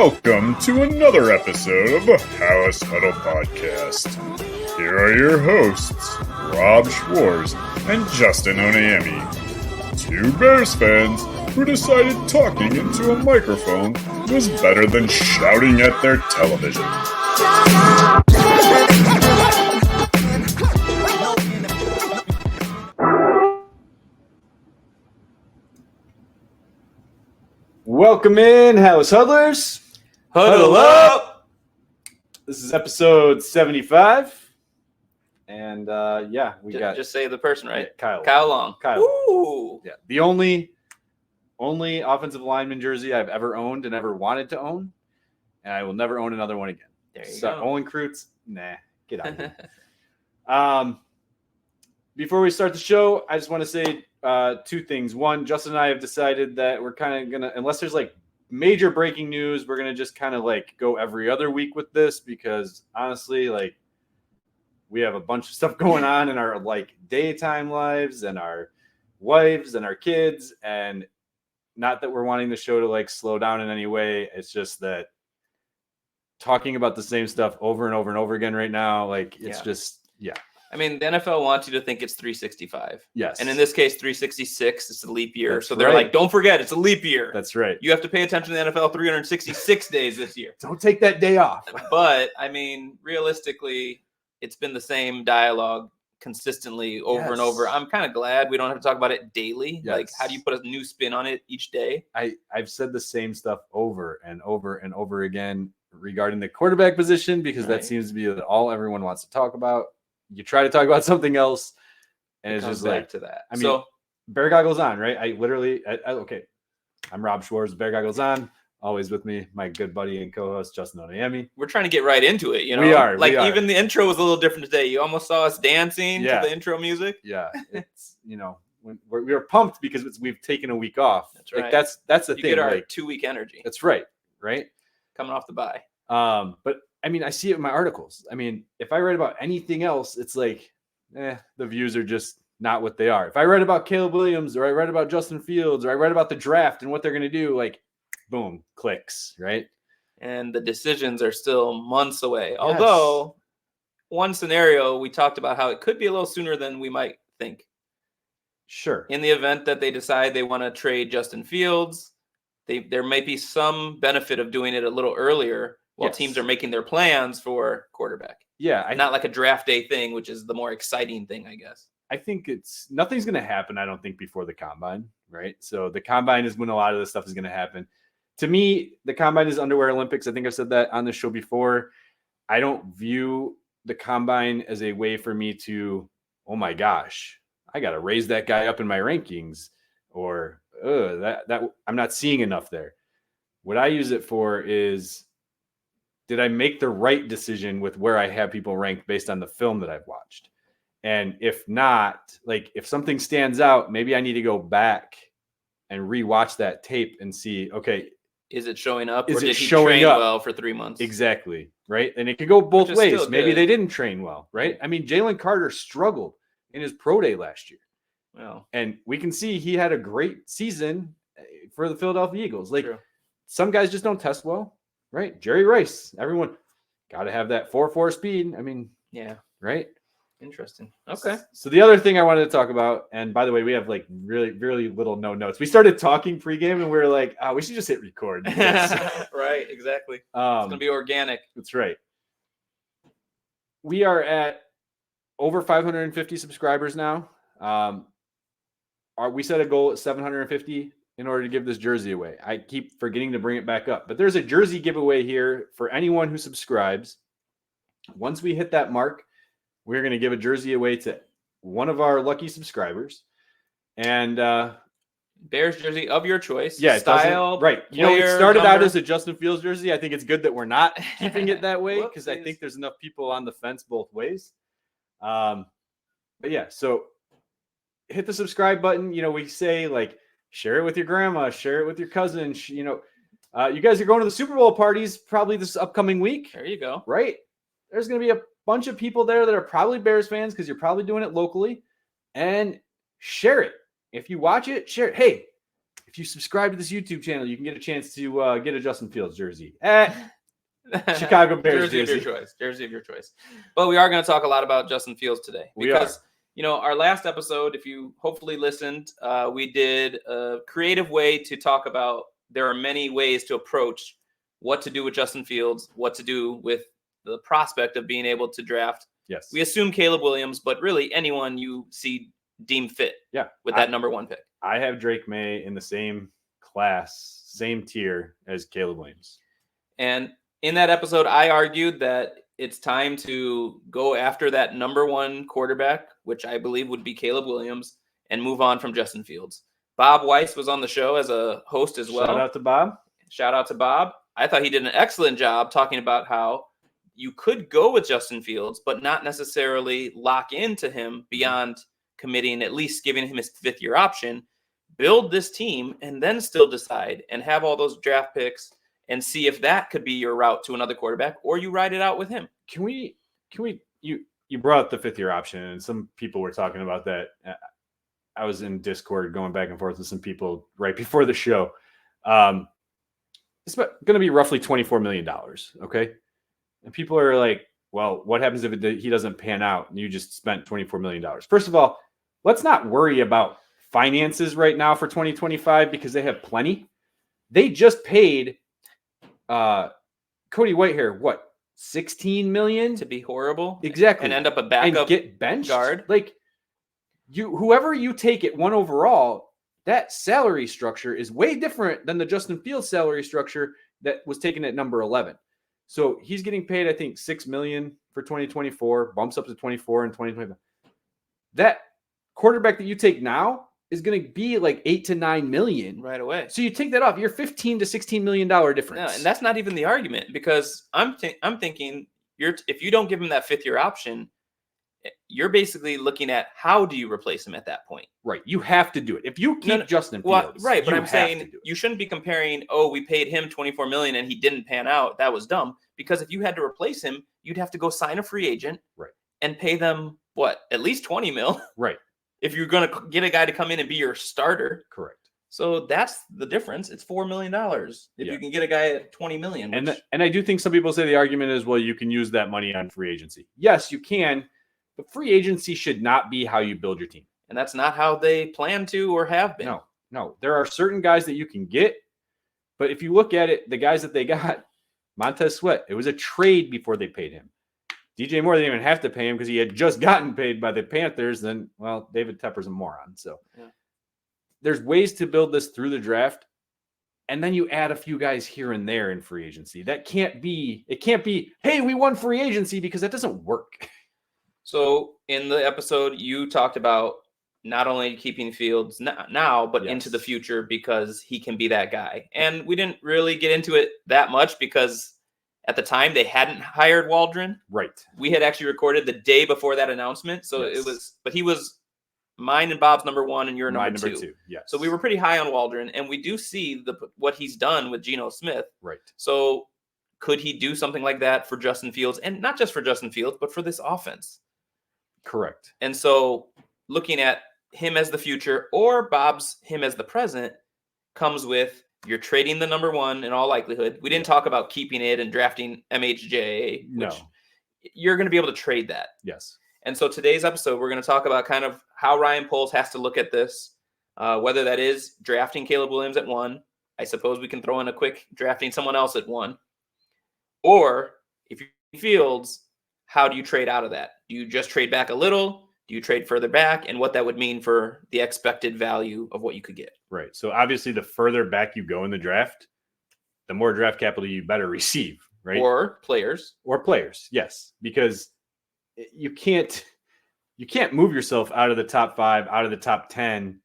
Welcome to another episode of the House Huddle Podcast. Here are your hosts, Rob Schwartz and Justin Onayemi, two Bears fans who decided talking into a microphone was better than shouting at their television. Welcome in, House Huddlers. Huddle up! This is episode 75. And we got... Just say the person, right? Yeah, Kyle Long. Ooh! Yeah, the only offensive lineman jersey I've ever owned and ever wanted to own. And I will never own another one again. There you go. Owen Krutz, nah, get out of here. Before we start the show, I just want to say two things. One, Justin and I have decided that we're kind of going to, unless there's like major breaking news, we're going to just kind of like go every other week with this because honestly, like we have a bunch of stuff going on in our like daytime lives and our wives and our kids. And not that we're wanting the show to like slow down in any way. It's just that talking about the same stuff over and over and over again right now, like it's just, yeah. I mean, the NFL wants you to think it's 365. Yes. And in this case, 366. It's a leap year. That's so they're right. like, don't forget, it's a leap year. That's right. You have to pay attention to the NFL 366 days this year. Don't take that day off. But, I mean, realistically, it's been the same dialogue consistently over and over. I'm kind of glad we don't have to talk about it daily. Yes. Like, how do you put a new spin on it each day? I've said the same stuff over and over and over again regarding the quarterback position because that seems to be all everyone wants to talk about. You try to talk about something else, and it's just back like to that. I mean, Bear Goggles on, right? Okay. I'm Rob Schwartz, Bear Goggles on. Always with me, my good buddy and co-host Justin Onayemi. We're trying to get right into it, you know. We are. Even the intro was a little different today. You almost saw us dancing to the intro music. Yeah, it's we were pumped because we've taken a week off. That's right. Like, that's the thing. Get our like 2-week energy. That's right. Coming off the bye. But I mean, I see it in my articles. I mean, if I write about anything else, it's like, the views are just not what they are. If I write about Caleb Williams or I write about Justin Fields or I write about the draft and what they're going to do, like, boom, clicks, right? And the decisions are still months away. Yes. Although, one scenario, we talked about how it could be a little sooner than we might think. Sure. In the event that they decide they want to trade Justin Fields, there may be some benefit of doing it a little earlier while teams are making their plans for quarterback. Yeah. Not like a draft day thing, which is the more exciting thing, I guess. I think nothing's going to happen, I don't think, before the combine, right? So the combine is when a lot of this stuff is going to happen. To me, the combine is underwear Olympics. I think I've said that on the show before. I don't view the combine as a way for me to, oh my gosh, I got to raise that guy up in my rankings, or that I'm not seeing enough there. What I use it for is, did I make the right decision with where I have people ranked based on the film that I've watched? And if not, like if something stands out, maybe I need to go back and rewatch that tape and see, okay, is it showing up? Is or it did he showing train up well for 3 months? Exactly. Right. And it could go both ways. Maybe good. They didn't train well. Right. I mean, Jalen Carter struggled in his pro day last year. Well, and we can see he had a great season for the Philadelphia Eagles. Like some guys just don't test well. Right. Jerry Rice, everyone got to have that 4.4 speed. I mean, yeah. Right. Interesting. Okay. So the other thing I wanted to talk about, and by the way, we have like really, really little no notes. We started talking pregame and we were like, oh, we should just hit record. Right. Exactly. It's going to be organic. That's right. We are at over 550 subscribers now. We set a goal at 750 in order to give this jersey away. I keep forgetting to bring it back up, but there's a jersey giveaway here for anyone who subscribes. Once we hit that mark, we're going to give a jersey away to one of our lucky subscribers. And Bears jersey of your choice. Yeah. Style. Right. You know, it started out as a Justin Fields jersey. I think it's good that we're not keeping it that way because I think there's enough people on the fence both ways. But yeah, so hit the subscribe button. You know, we say like, share it with your grandma, share it with your cousin. You know, you guys are going to the Super Bowl parties probably this upcoming week. There you go. Right. There's going to be a bunch of people there that are probably Bears fans because you're probably doing it locally, and share it. If you watch it, share it. Hey, if you subscribe to this YouTube channel, you can get a chance to get a Justin Fields jersey. Chicago Bears jersey of your choice. Jersey of your choice. But we are going to talk a lot about Justin Fields today because our last episode, if you hopefully listened, we did a creative way to talk about there are many ways to approach what to do with Justin Fields, what to do with the prospect of being able to draft. Yes. We assume Caleb Williams, but really anyone you see deemed fit with that number 1 pick. I have Drake Maye in the same class, same tier as Caleb Williams. And in that episode, I argued that it's time to go after that number 1 quarterback, which I believe would be Caleb Williams, and move on from Justin Fields. Bob Weiss was on the show as a host as well. Shout out to Bob. Shout out to Bob. I thought he did an excellent job talking about how you could go with Justin Fields, but not necessarily lock into him beyond committing, at least giving him his 5th-year option, build this team, and then still decide and have all those draft picks and see if that could be your route to another quarterback, or you ride it out with him. You brought up the 5th-year option, and some people were talking about that. I was in Discord going back and forth with some people right before the show. It's going to be roughly $24 million. Okay. And people are like, well, what happens if he doesn't pan out and you just spent $24 million? First of all, let's not worry about finances right now for 2025 because they have plenty. They just paid Cody Whitehair, what, $16 million to be horrible? Exactly. And end up a backup and get benched guard. Like whoever you take at 1 overall, that salary structure is way different than the Justin Fields salary structure that was taken at number 11. So he's getting paid, I think, $6 million for 2024, bumps up to 24 in 2025. That quarterback that you take now is going to be like $8 to $9 million right away. So you take that off, you're $15 to $16 million difference. No, and that's not even the argument, because I'm thinking if you don't give him that 5th-year option, you're basically looking at how do you replace him at that point. Right. You have to do it. If you keep Justin Fields, right. But I'm saying you shouldn't be comparing, we paid him $24 million and he didn't pan out. That was dumb. Because if you had to replace him, you'd have to go sign a free agent, right, and pay them at least $20 million. Right. If you're going to get a guy to come in and be your starter. Correct. So that's the difference. It's $4 million if you can get a guy at $20 million. And I do think some people say the argument is, well, you can use that money on free agency. Yes, you can. But free agency should not be how you build your team. And that's not how they plan to or have been. No. There are certain guys that you can get. But if you look at it, the guys that they got, Montez Sweat, it was a trade before they paid him. DJ Moore, they didn't even have to pay him because he had just gotten paid by the Panthers. Then, David Tepper's a moron. So there's ways to build this through the draft. And then you add a few guys here and there in free agency. It can't be, hey, we won free agency, because that doesn't work. So in the episode, you talked about not only keeping Fields now, but into the future, because he can be that guy. And we didn't really get into it that much because at the time they hadn't hired Waldron. Right. We had actually recorded the day before that announcement. So but he was mine and Bob's number 1 and your number 2. Yes. So we were pretty high on Waldron, and we do see what he's done with Geno Smith. Right. So could he do something like that for Justin Fields? And not just for Justin Fields, but for this offense. Correct. And so looking at him as the future or Bob's him as the present comes with you're trading the number 1 in all likelihood. We didn't talk about keeping it and drafting MHJ. You're going to be able to trade that. Yes. And so today's episode, we're going to talk about kind of how Ryan Poles has to look at this, whether that is drafting Caleb Williams at 1. I suppose we can throw in a quick drafting someone else at 1. Or if you're Fields, how do you trade out of that? Do you just trade back a little? Do you trade further back? And what that would mean for the expected value of what you could get. Right. So obviously the further back you go in the draft, the more draft capital you better receive, right? Or players. Yes. Because you can't move yourself out of the top 5, out of the top 10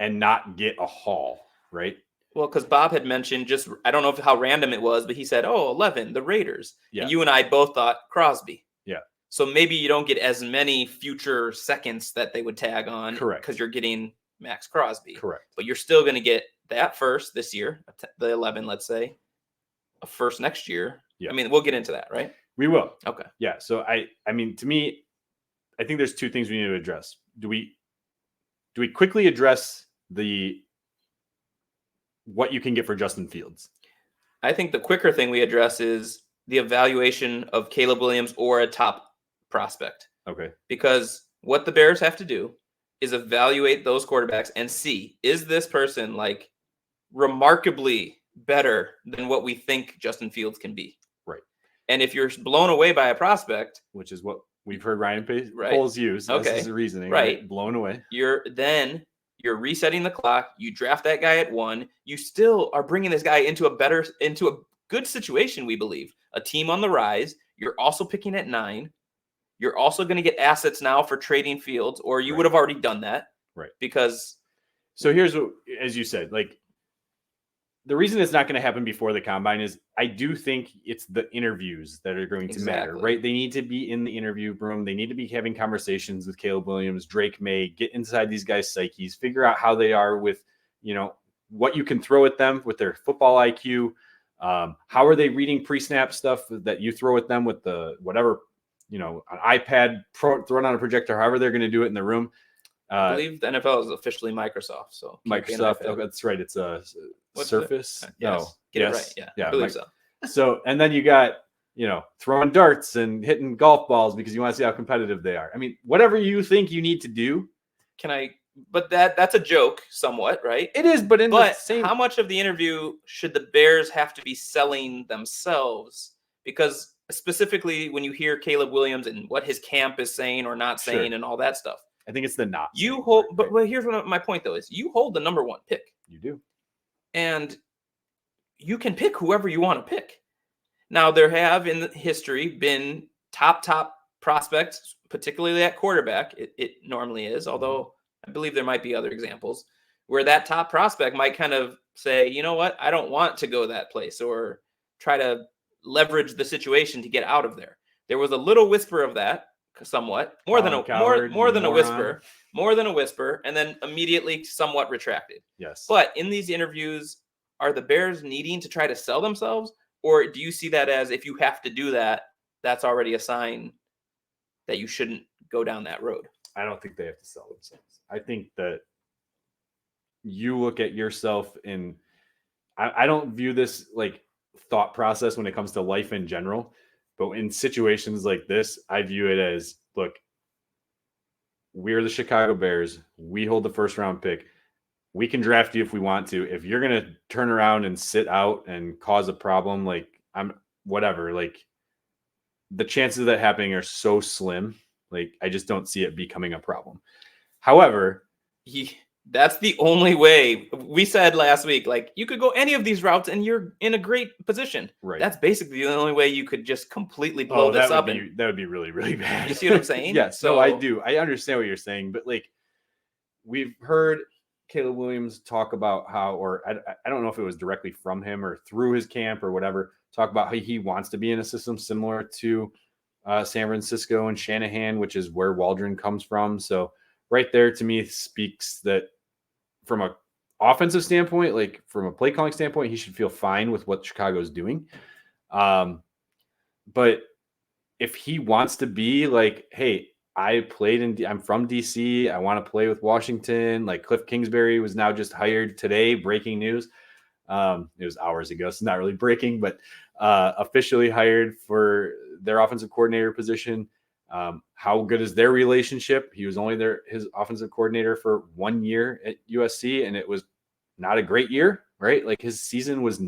and not get a haul, right? Well, because Bob had mentioned I don't know how random it was, but he said, 11, the Raiders. Yeah. And you and I both thought Crosby. Yeah. So maybe you don't get as many future seconds that they would tag on. Correct. Because you're getting Max Crosby. Correct. But you're still going to get that first this year, the 11, let's say, a first next year. Yeah. I mean, we'll get into that, right? We will. Okay. Yeah. So I mean, to me, I think there's 2 things we need to address. Do we quickly address the what you can get for Justin Fields. I think the quicker thing we address is the evaluation of Caleb Williams or a top prospect. Okay. Because what the Bears have to do is evaluate those quarterbacks and see, is this person like remarkably better than what we think Justin Fields can be? Right. And if you're blown away by a prospect, which is what we've heard Ryan Poles use as his reasoning, right? Blown away. You're resetting the clock. You draft that guy at 1. You still are bringing this guy into a good situation, we believe. A team on the rise. You're also picking at 9. You're also going to get assets now for trading Fields, or you would have already done that. Right. Because. So here's what, as you said, like, the reason it's not going to happen before the combine is I do think it's the interviews that are going to matter, right? They need to be in the interview room. They need to be having conversations with Caleb Williams, Drake Maye, get inside these guys' psyches, figure out how they are with, what you can throw at them with their football IQ. How are they reading pre-snap stuff that you throw at them with the whatever, an iPad thrown on a projector, however they're going to do it in the room. I believe the NFL is officially Microsoft. So Microsoft, that's right. It's a Surface. Yes. Get it right. Yeah, I believe so. So, and then you got, throwing darts and hitting golf balls because you want to see how competitive they are. I mean, whatever you think you need to do. But that's a joke somewhat, right? It is, but how much of the interview should the Bears have to be selling themselves? Because specifically when you hear Caleb Williams and what his camp is saying or not saying and all that stuff. I think it's the not. You hold, but here's what my point though is: you hold the number 1 pick. You do, and you can pick whoever you want to pick. Now there have in history been top prospects, particularly at quarterback. It normally is, although I believe there might be other examples where that top prospect might kind of say, you know what, I don't want to go that place, or try to leverage the situation to get out of there. There was a little whisper of that. Somewhat more than a whisper, and then immediately somewhat retracted. Yes. But in these interviews, are the Bears needing to try to sell themselves, or do you see that as if you have to do that, that's already a sign that you shouldn't go down that road? I don't think they have to sell themselves. I think that you look at yourself in. I don't view this like thought process when it comes to life in general. But in situations like this, I view it as, look, we're the Chicago Bears. We hold the first round pick. We can draft you if we want to. If you're going to turn around and sit out and cause a problem, like the chances of that happening are so slim. Like, I just don't see it becoming a problem. However, that's the only way. We said last week, like, you could go any of these routes and you're in a great position. Right. That's basically the only way you could just completely blow this up. That would be really, really bad. You see what I'm saying? Yes. So I do. I understand what you're saying, but like, we've heard Caleb Williams talk about how, or I don't know if it was directly from him or through his camp or whatever, talk about how he wants to be in a system similar to San Francisco and Shanahan, which is where Waldron comes from. So right there to me speaks that from a offensive standpoint, like from a play calling standpoint, he should feel fine with what Chicago's doing. But if he wants to be like, hey, I'm from DC, I want to play with Washington. Like Kliff Kingsbury was now just hired today, breaking news. It was hours ago, so not really breaking, but officially hired for their offensive coordinator position. How good is their relationship? He was only his offensive coordinator for 1 year at USC, and it was not a great year, right? Like his season was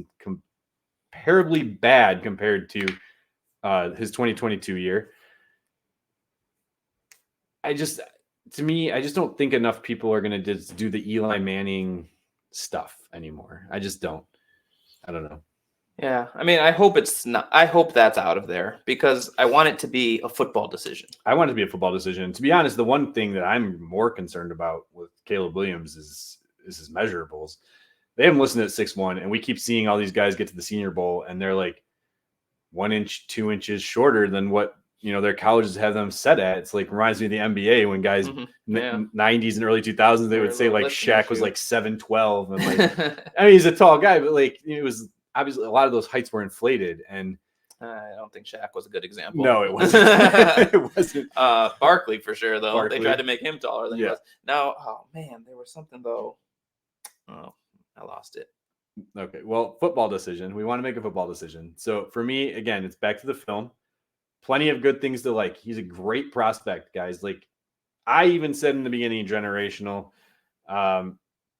comparably bad compared to his 2022 year. I just don't think enough people are going to just do the Eli Manning stuff anymore. I just don't. I don't know. Yeah, I mean, I hope it's not. I hope that's out of there because I want it to be a football decision. I want it to be a football decision. To be honest, the one thing that I'm more concerned about with Caleb Williams is his measurables. They have him listed at 6'1", and we keep seeing all these guys get to the Senior Bowl, and they're like 1 inch, 2 inches shorter than what their colleges have them set at. It's like reminds me of the NBA when guys in the 90s and early 2000s they would say like Shaq was like 7'12", and like I mean he's a tall guy, but like it was. Obviously, a lot of those heights were inflated, and I don't think Shaq was a good example. No, it wasn't. It wasn't. Barkley for sure, though. Barkley. They tried to make him taller than he was. Now, oh man, there was something though. Oh, I lost it. Okay. Well, football decision. We want to make a football decision. So for me, again, it's back to the film. Plenty of good things to like. He's a great prospect, guys. Like I even said in the beginning, generational,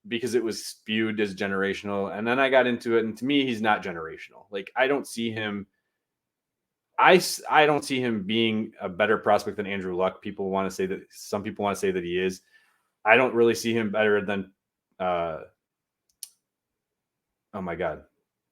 because it was spewed as generational. And then I got into it. And to me, he's not generational. Like I don't see him. I don't see him being a better prospect than Andrew Luck. People want to say that. Some people want to say that he is. I don't really see him better than oh my God,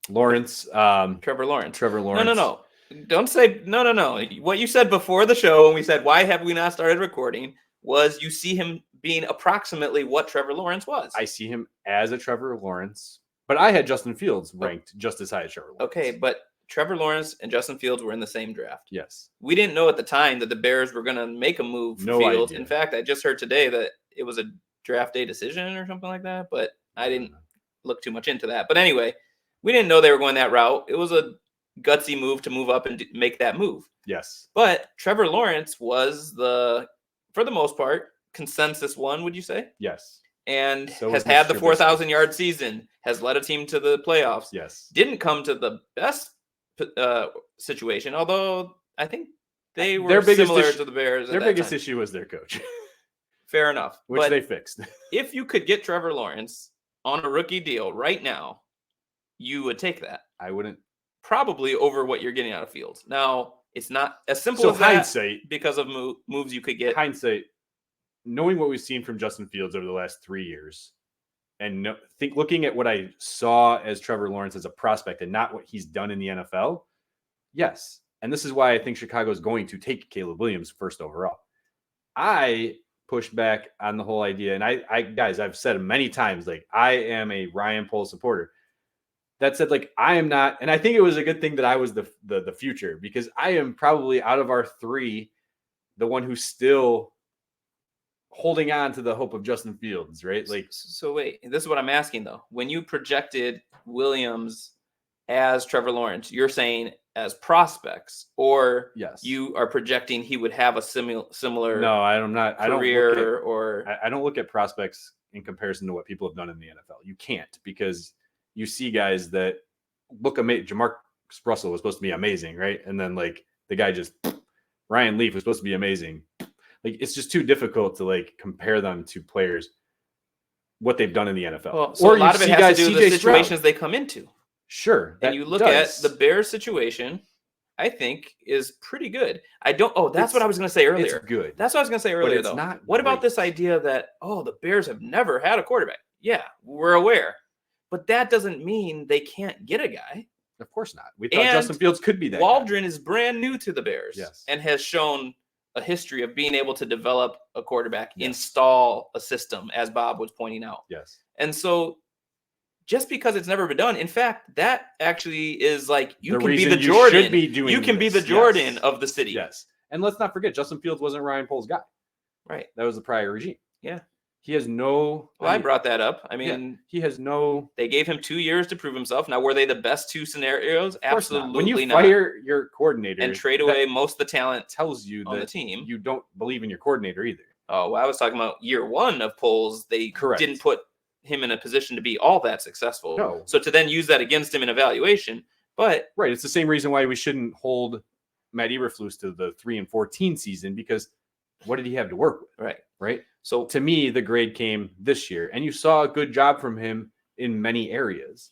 Lawrence. Trevor Lawrence. Trevor Lawrence. No. Don't say no. What you said before the show when we said, why have we not started recording, was you see him being approximately what Trevor Lawrence was. I see him as a Trevor Lawrence, but I had Justin Fields ranked just as high as Trevor Lawrence. Okay, but Trevor Lawrence and Justin Fields were in the same draft. Yes. We didn't know at the time that the Bears were going to make a move for Fields. In fact, I just heard today that it was a draft day decision or something like that, but I didn't look too much into that. But anyway, we didn't know they were going that route. It was a gutsy move to move up and make that move. Yes. But Trevor Lawrence was for the most part, consensus one, would you say? Yes. And So has had the 4,000-yard season, has led a team to the playoffs. Yes. Didn't come to the best situation, although I think they were similar to the Bears. Their biggest issue was their coach. Fair enough. Which they fixed. If you could get Trevor Lawrence on a rookie deal right now, you would take that. I wouldn't. Probably over what you're getting out of Fields. Now, it's not as simple as hindsight, that because of moves you could get. Hindsight, knowing what we've seen from Justin Fields over the last 3 years, and looking at what I saw as Trevor Lawrence as a prospect and not what he's done in the NFL, yes. And this is why I think Chicago is going to take Caleb Williams first overall. I pushed back on the whole idea. And I guys, I've said it many times, like I am a Ryan Poles supporter. That said, like I am not, and I think it was a good thing that I was the future, because I am probably out of our three, the one who's still holding on to the hope of Justin Fields, right? Like, so wait, this is what I'm asking though. When you projected Williams as Trevor Lawrence, you're saying as prospects, or yes, you are projecting he would have a similar no, I'm not career, I don't look at prospects in comparison to what people have done in the NFL. You can't, because you see guys that look amazing. Jamarcus Russell was supposed to be amazing, right? And then like the guy just Ryan Leaf was supposed to be amazing. Like it's just too difficult to like compare them to players what they've done in the NFL. Well, so or a lot of it has to do with the situations they come into. Sure. And you look at the Bears situation, I think is pretty good. That's what I was going to say earlier. It's good. That's what I was going to say earlier, though. Not what about this idea that, the Bears have never had a quarterback? Yeah, we're aware. But that doesn't mean they can't get a guy. Of course not. We thought Justin Fields could be that Waldron guy. Is brand new to the Bears. Yes. And has shown a history of being able to develop a quarterback, install a system, as Bob was pointing out. Yes. And so just because it's never been done, in fact, that actually is like you can be the Jordan. You can be the Jordan of the city. Yes. And let's not forget, Justin Fields wasn't Ryan Poles' guy. Right. That was the prior regime. Yeah. He has no. Well, I brought that up. I mean, he has no. They gave him 2 years to prove himself. Now, were they the best two scenarios? Absolutely not. When you fire your coordinator and trade away most of the talent, tells you on that the team, you don't believe in your coordinator either. Oh, well, I was talking about year one of Poles. They didn't put him in a position to be all that successful. No. So to then use that against him in evaluation, but right, it's the same reason why we shouldn't hold Matt Eberflus to the 3-14 season, because what did he have to work with? Right. So to me, the grade came this year, and you saw a good job from him in many areas.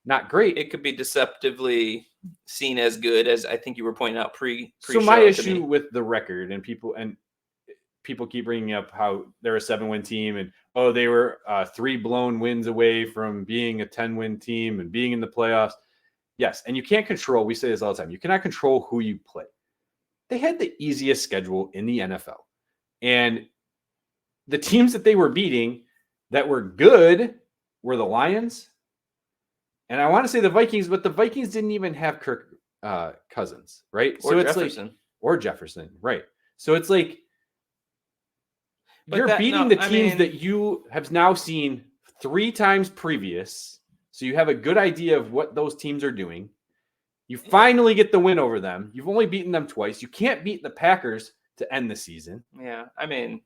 Not great. It could be deceptively seen as good, as I think you were pointing out pre. So my issue with the record, and people keep bringing up how they're a 7-win team, and they were 3 blown wins away from being a 10-win team and being in the playoffs. Yes, and you can't control. We say this all the time. You cannot control who you play. They had the easiest schedule in the NFL, and the teams that they were beating that were good were the Lions, and I want to say the Vikings, but the Vikings didn't even have Kirk Cousins, right? Or so Jefferson. It's like, Jefferson, right? So it's like you're beating the teams that you have now seen 3 times previous, so you have a good idea of what those teams are doing. You finally get the win over them. You've only beaten them twice. You can't beat the Packers to end the season. Yeah, I mean,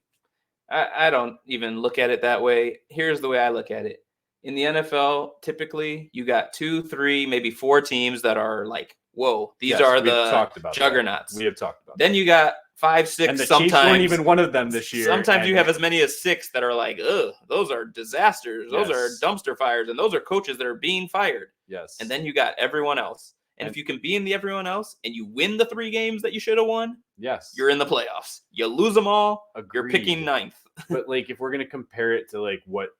I don't even look at it that way. Here's the way I look at it. In the NFL, typically you got 2, 3, maybe 4 teams that are like, whoa, these are the juggernauts. We have talked about Then you got 5, 6, and the sometimes. Chiefs weren't even one of them this year. Sometimes you have as many as 6 that are like, ugh, those are disasters. Those are dumpster fires. And those are coaches that are being fired. Yes. And then you got everyone else. And if you can be in the everyone else and you win the 3 games that you should have won, yes, you're in the playoffs. You lose them all, Agreed. You're picking 9th. But like, if we're going to compare it to like what,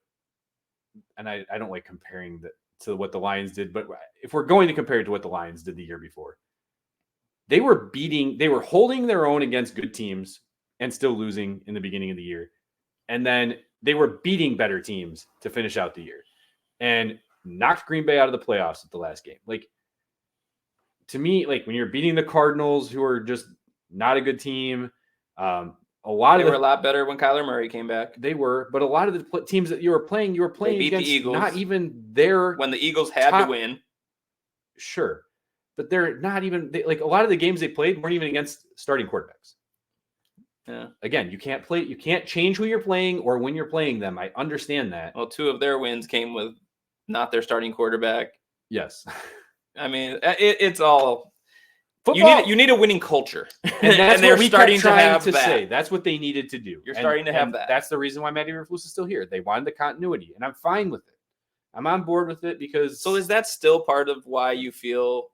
and I don't like comparing to what the Lions did, but if we're going to compare it to what the Lions did the year before, they were holding their own against good teams and still losing in the beginning of the year. And then they were beating better teams to finish out the year and knocked Green Bay out of the playoffs at the last game. Like, to me, like when you're beating the Cardinals, who are just not a good team, they were a lot better when Kyler Murray came back. They were, but a lot of the teams that you were playing they beat against the Eagles, not even their when the Eagles had to win. Sure, but they're not even like a lot of the games they played weren't even against starting quarterbacks. Yeah. Again, you can't change who you're playing or when you're playing them. I understand that. Well, 2 of their wins came with not their starting quarterback. Yes. I mean, it's all. Football. You need a winning culture, and that's and they're what we starting kept trying to say. That's what they needed to do. You're starting to have that. That's the reason why Matty Eberflus is still here. They wanted the continuity, and I'm fine with it. I'm on board with it because. So is that still part of why you feel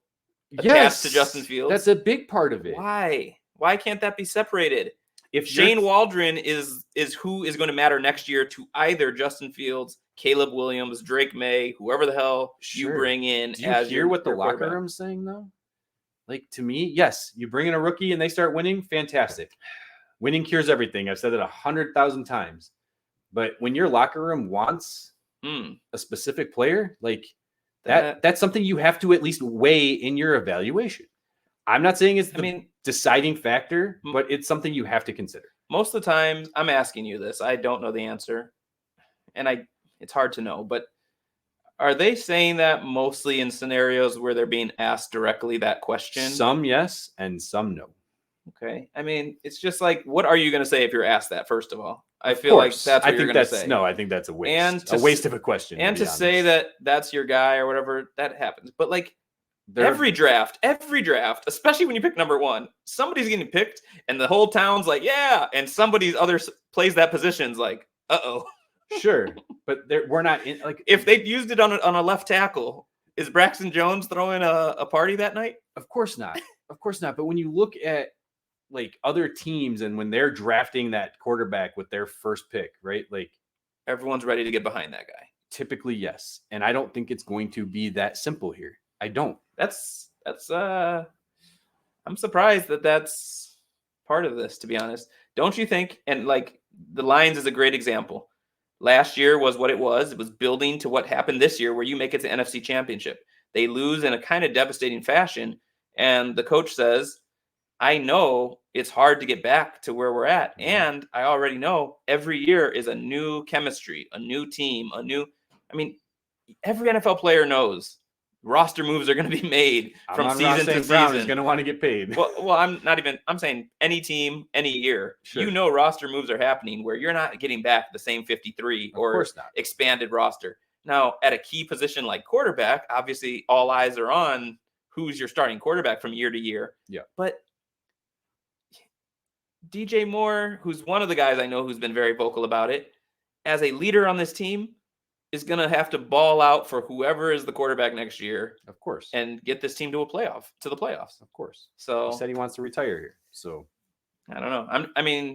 attached to Justin Fields? That's a big part of it. Why? Why can't that be separated? If Shane Waldron is who is going to matter next year to either Justin Fields, Caleb Williams, Drake Maye, whoever the hell you bring in. Do you hear what the locker room's saying though? Like, to me, yes, you bring in a rookie and they start winning, fantastic. Winning cures everything. I've said it 100,000 times. But when your locker room wants a specific player, like that's something you have to at least weigh in your evaluation. I'm not saying it's the deciding factor, but it's something you have to consider. Most of the time, I'm asking you this. I don't know the answer, and it's hard to know, but are they saying that mostly in scenarios where they're being asked directly that question? Some yes, and some no. Okay. I mean, it's just like, what are you going to say if you're asked that, first of all? I feel like that's what you're going to say. No, I think that's a waste. A waste of a question. And to say that that's your guy or whatever, that happens. But like every draft, especially when you pick number 1, somebody's getting picked and the whole town's like, yeah. And somebody's plays that position's like, uh-oh. Sure, but we're not in like if they used it on a left tackle, is Braxton Jones throwing a party that night? Of course not. But when you look at like other teams and when they're drafting that quarterback with their first pick, right? Like everyone's ready to get behind that guy. Typically, yes. And I don't think it's going to be that simple here. I don't. That's I'm surprised that that's part of this, to be honest. Don't you think? And like the Lions is a great example. Last year was what it was. It was building to what happened this year where you make it to NFC Championship. They lose in a kind of devastating fashion. And the coach says, I know it's hard to get back to where we're at. And I already know every year is a new chemistry, a new team, every NFL player knows roster moves are going to be made from season to season. Brown is going to want to get paid. Well, I'm saying any team, any year, sure. You know, roster moves are happening where you're not getting back the same 53 or expanded roster. Now, at a key position like quarterback, obviously all eyes are on who's your starting quarterback from year to year. Yeah. But DJ Moore, who's one of the guys I know who's been very vocal about it, as a leader on this team, is going to have to ball out for whoever is the quarterback next year. Of course. And get this team to the playoffs. Of course. So he said he wants to retire here. So I don't know.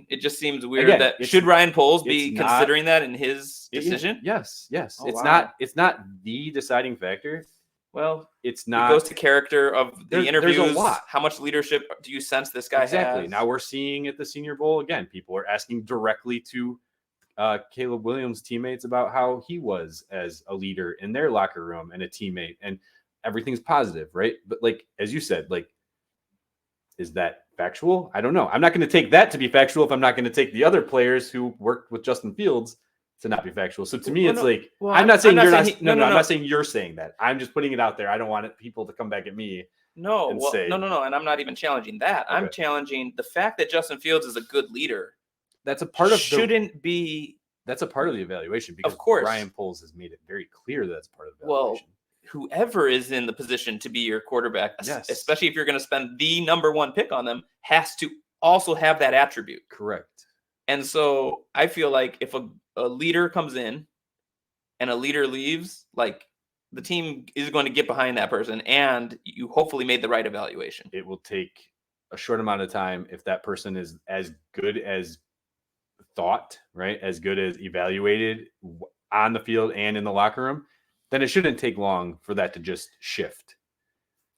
It just seems weird should Ryan Poles be considering that in his decision? Yes. Oh, It's not the deciding factor. Well, it's not. It goes to character of the interviews. There's a lot. How much leadership do you sense this guy has? Now we're seeing at the Senior Bowl again. People are asking directly to Caleb Williams' teammates about how he was as a leader in their locker room and a teammate, and everything's positive, right? But like as you said, like, is that factual? I don't know. I'm not going to take that to be factual if I'm not going to take the other players who worked with Justin Fields to not be factual. So to me, I'm not saying you're not. I'm not saying you're saying that. I'm just putting it out there. I don't want people to come back at me. No. And I'm not even challenging that. Okay. I'm challenging the fact that Justin Fields is a good leader. That's a part of shouldn't be That's a part of the evaluation because Of course. Ryan Poles has made it very clear that that's part of the Well, evaluation. whoever is in the position to be your quarterback, Yes. especially if you're going to spend the number one pick on them, has to also have that attribute. Correct. And so I feel like if a leader comes in and a leader leaves, like the team is going to get behind that person, and you hopefully made the right evaluation. It will take a short amount of time if that person is as good as thought, right? As good as evaluated on the field and in the locker room, then it shouldn't take long for that to just shift.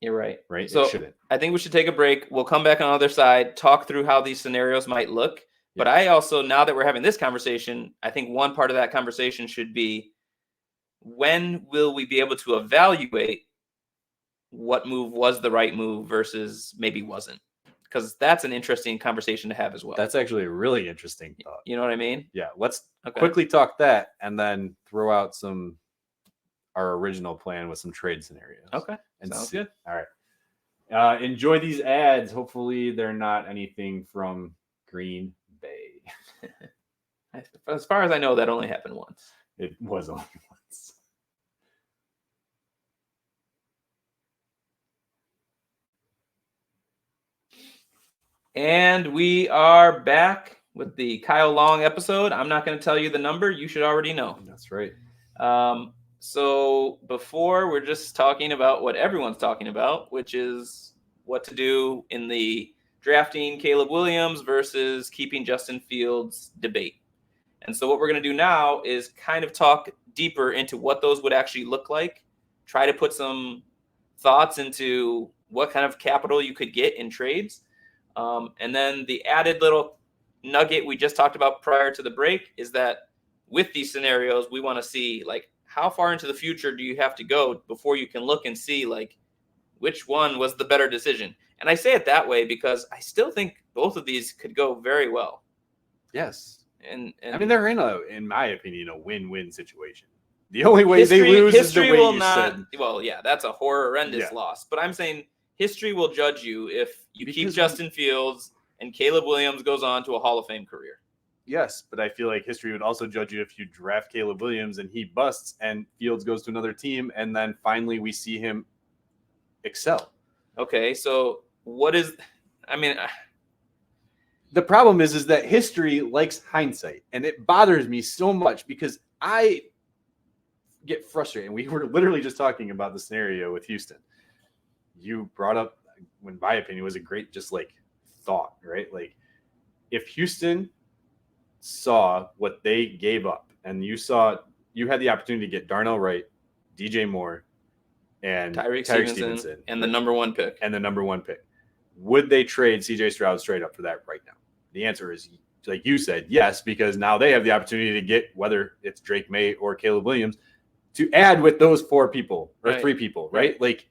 You're right. Right? So it shouldn't. I think we should take a break. We'll come back on the other side, talk through how these scenarios might look. But I also, now that we're having this conversation, I think one part of that conversation should be, when will we be able to evaluate what move was the right move versus maybe wasn't? Because that's an interesting conversation to have as well. That's actually a really interesting thought. You know what I mean? Yeah. Let's quickly talk that and then throw out our original plan with some trade scenarios. Okay. And Sounds good. All right. Enjoy these ads. Hopefully they're not anything from Green Bay. As far as I know, that only happened once. It was only once. And we are back with the Kyle Long episode. I'm not going to tell you the number. You should already know. That's right. So before, we're just talking about what everyone's talking about, which is what to do in the drafting Caleb Williams versus keeping Justin Fields debate. And so what we're going to do now is kind of talk deeper into what those would actually look like, try to put some thoughts into what kind of capital you could get in trades. And then the added little nugget we just talked about prior to the break is that with these scenarios, we want to see, like, how far into the future do you have to go before you can look and see, like, which one was the better decision? And I say it that way because I still think both of these could go very well. Yes. And I mean, they're in my opinion, a win-win situation. The only way they lose is the way will you not, said. Well, yeah, that's a horrendous loss. But I'm saying history will judge you if you keep Justin Fields and Caleb Williams goes on to a Hall of Fame career. Yes, but I feel like history would also judge you if you draft Caleb Williams and he busts and Fields goes to another team, and then finally we see him excel. Okay, so what is – I mean – the problem is that history likes hindsight, and it bothers me so much because I get frustrated. And we were literally just talking about the scenario with Houston. You brought up, in my opinion, was a great just like thought, right? Like if Houston saw what they gave up, and you had the opportunity to get Darnell Wright, DJ Moore, and Tyreek Stevenson, and the number one pick. Would they trade CJ Stroud straight up for that right now? The answer is, like you said, yes, because now they have the opportunity to get, whether it's Drake Maye or Caleb Williams, to add with those 4 people or 3 people, right? Like,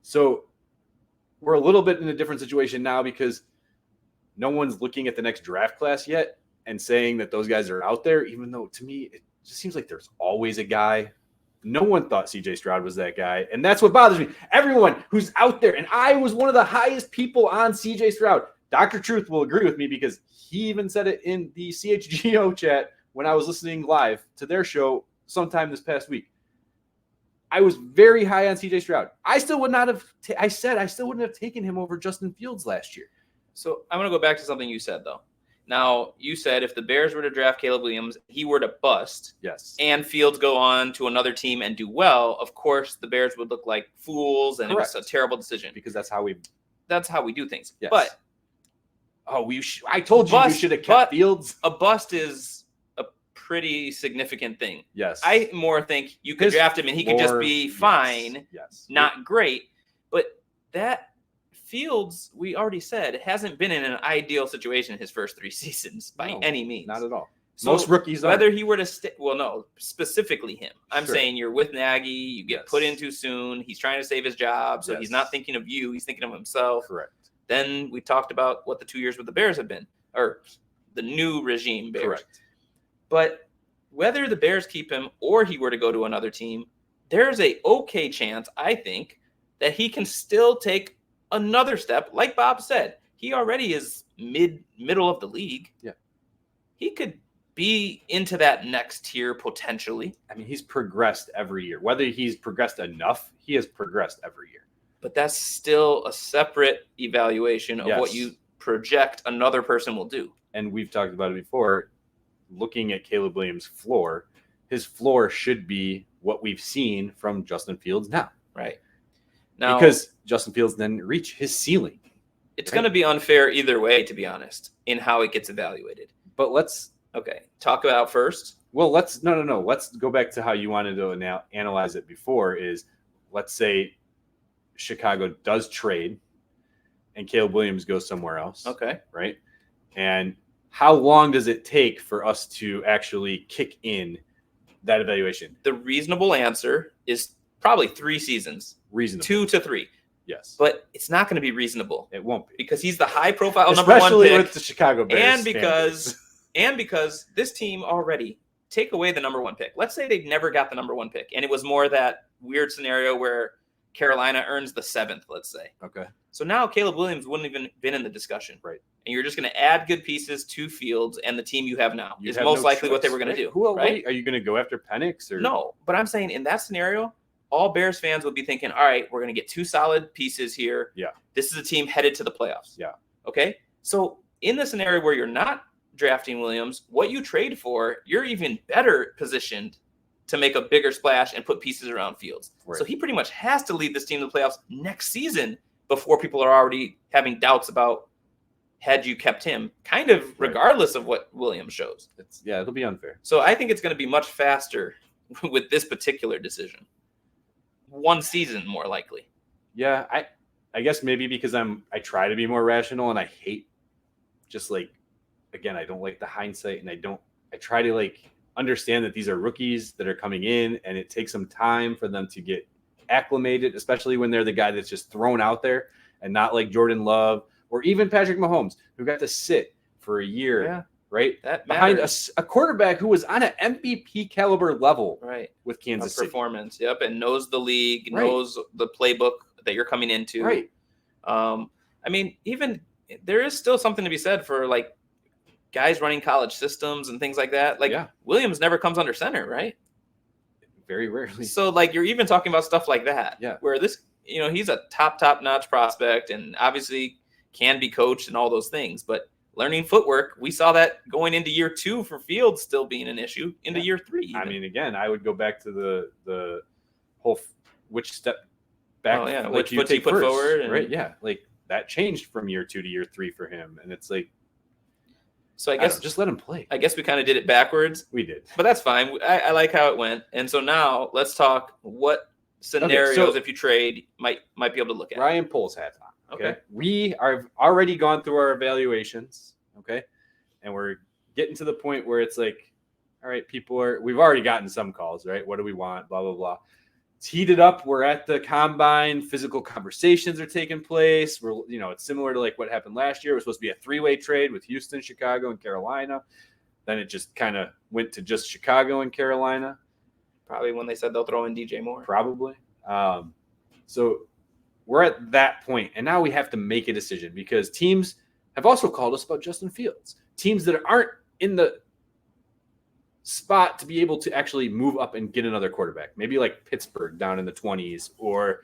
so we're a little bit in a different situation now because no one's looking at the next draft class yet and saying that those guys are out there, even though to me, it just seems like there's always a guy. No one thought CJ Stroud was that guy. And that's what bothers me. Everyone who's out there, and I was one of the highest people on CJ Stroud. Dr. Truth will agree with me because he even said it in the CHGO chat when I was listening live to their show sometime this past week. I was very high on CJ Stroud. I still would not have I still wouldn't have taken him over Justin Fields last year. So I'm going to go back to something you said, though. Now, you said if the Bears were to draft Caleb Williams, he were to bust, yes, and Fields go on to another team and do well, of course, the Bears would look like fools, and correct. It was a terrible decision. Because that's how we do things. Yes. But I told you you should have kept Fields. A bust is a pretty significant thing. Yes. I more think you could draft him and he could just be fine, not great. But that Fields, we already said, hasn't been in an ideal situation his first 3 seasons by any means. Not at all. So most rookies whether aren't. he were to no, specifically him. I'm saying you're with Nagy, you get put in too soon. He's trying to save his job, so he's not thinking of you. He's thinking of himself. Correct. Then we talked about what the 2 years with the Bears have been, or the new regime Bears. Correct. But whether the Bears keep him or he were to go to another team, there's a okay chance, I think, that he can still take another step. Like Bob said, he already is middle of the league. Yeah. He could be into that next tier potentially. I mean, he's progressed every year. Whether he's progressed enough, he has progressed every year. But that's still a separate evaluation of what you project another person will do. And we've talked about it before. Looking at Caleb Williams' floor, his floor should be what we've seen from Justin Fields now. Right. Now, because Justin Fields didn't reach his ceiling. It's going to be unfair either way, to be honest, in how it gets evaluated. But let's talk about first. Well, let's go back to how you wanted to analyze it before. Is let's say Chicago does trade and Caleb Williams goes somewhere else. Okay. Right. And how long does it take for us to actually kick in that evaluation? The reasonable answer is probably 3 seasons. Reasonable. 2 to 3. Yes. But it's not going to be reasonable. It won't be. Because he's the high-profile number 1 pick. Especially with the Chicago Bears. And because this team already, take away the number 1 pick. Let's say they never got the number 1 pick, and it was more that weird scenario where Carolina earns the 7th, let's say. Okay. So now Caleb Williams wouldn't even been in the discussion. Right. And you're just going to add good pieces to Fields and the team you have now. Is most likely what they were going to do. Right? Are you going to go after Penix? Or? No, but I'm saying in that scenario, all Bears fans would be thinking, all right, we're going to get 2 solid pieces here. Yeah. This is a team headed to the playoffs. Yeah. Okay. So in the scenario where you're not drafting Williams, what you trade for, you're even better positioned to make a bigger splash and put pieces around Fields. Right. So he pretty much has to lead this team to the playoffs next season before people are already having doubts about had you kept him, kind of regardless of what Williams shows. It'll be unfair. So I think it's going to be much faster with this particular decision. 1 season more likely. Yeah, I guess maybe because I try to be more rational and I hate just again, I don't like the hindsight and I try to understand that these are rookies that are coming in and it takes some time for them to get acclimated, especially when they're the guy that's just thrown out there and not like Jordan Love or even Patrick Mahomes, who got to sit for a year, right? That behind a quarterback who was on an MVP caliber level, with Kansas City. Performance, and knows the league, knows the playbook that you're coming into, right? I mean, even there is still something to be said for guys running college systems and things like that. Williams never comes under center, right? Very rarely. So you're even talking about stuff like that, where this, he's a top-notch prospect and obviously can be coached and all those things, but learning footwork, we saw that going into year 2 for Fields still being an issue into year 3. Even. I mean, again, I would go back to the whole which step back, which foot you put first, forward, right? Yeah, that changed from year 2 to year 3 for him, and it's so I guess just let him play. I guess we kind of did it backwards. We did, but that's fine. I like how it went, and so now let's talk what scenarios if you trade might be able to look at. Ryan Poles hat on. Okay. We are already gone through our evaluations. Okay. And we're getting to the point where it's all right, we've already gotten some calls, right? What do we want? Blah, blah, blah. It's heated up. We're at the combine. Physical conversations are taking place. We're, it's similar to what happened last year. It was supposed to be a 3-way trade with Houston, Chicago, and Carolina. Then it just kind of went to just Chicago and Carolina. Probably when they said they'll throw in DJ Moore. Probably. So we're at that point, and now we have to make a decision because teams have also called us about Justin Fields. Teams that aren't in the spot to be able to actually move up and get another quarterback. Maybe Pittsburgh down in the 20s, or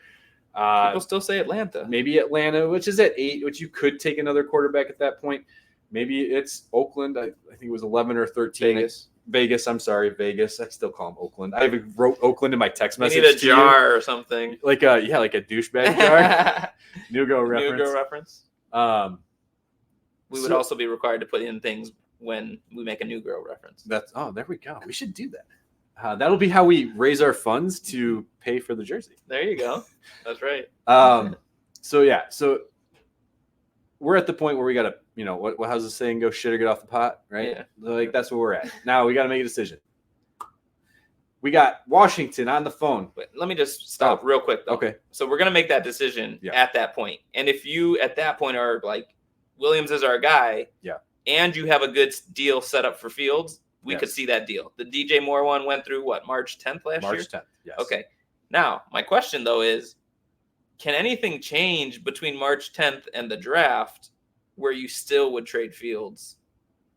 people still say Atlanta. Maybe Atlanta, which is at 8, which you could take another quarterback at that point. Maybe it's Oakland. I think it was 11 or 13. Vegas. I'm sorry, Vegas. I still call them Oakland. I even wrote Oakland in my text message. You need a jar or something. Like a douchebag jar. Nugo reference. We would also be required to put in things when we make a New Girl reference. There we go. We should do that. That'll be how we raise our funds to pay for the jersey. There you go. That's right. So we're at the point where we got to, how's the saying go? Shit or get off the pot, right? Yeah. That's where we're at. Now we got to make a decision. We got Washington on the phone. But let me just stop real quick, though. Okay. So we're going to make that decision at that point. And if you at that point are Williams is our guy, and you have a good deal set up for Fields, we could see that deal. The DJ Moore one went through March 10th last year? March 10th, yes. Okay. Now, my question, though, is can anything change between March 10th and the draft where you still would trade Fields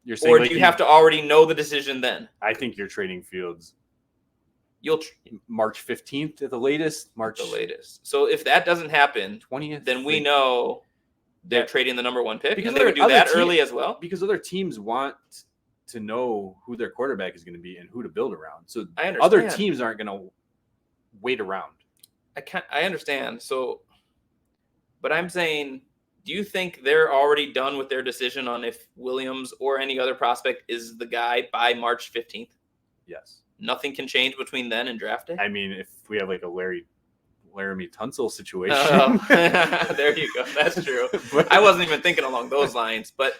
You're saying, or do you have to already know the decision then? I think you're trading Fields. You'll March 15th at the latest. So if that doesn't happen, 20th, then we know they're trading the number 1 pick, because and they would do that early as well. Because other teams want to know who their quarterback is going to be and who to build around. So I understand. Other teams aren't going to wait around. I understand. So, but I'm saying, do you think they're already done with their decision on if Williams or any other prospect is the guy by March 15th? Yes. Nothing can change between then and draft day? I mean, if we have like a Laramie Tunsil situation. There you go. That's true. But I wasn't even thinking along those lines, but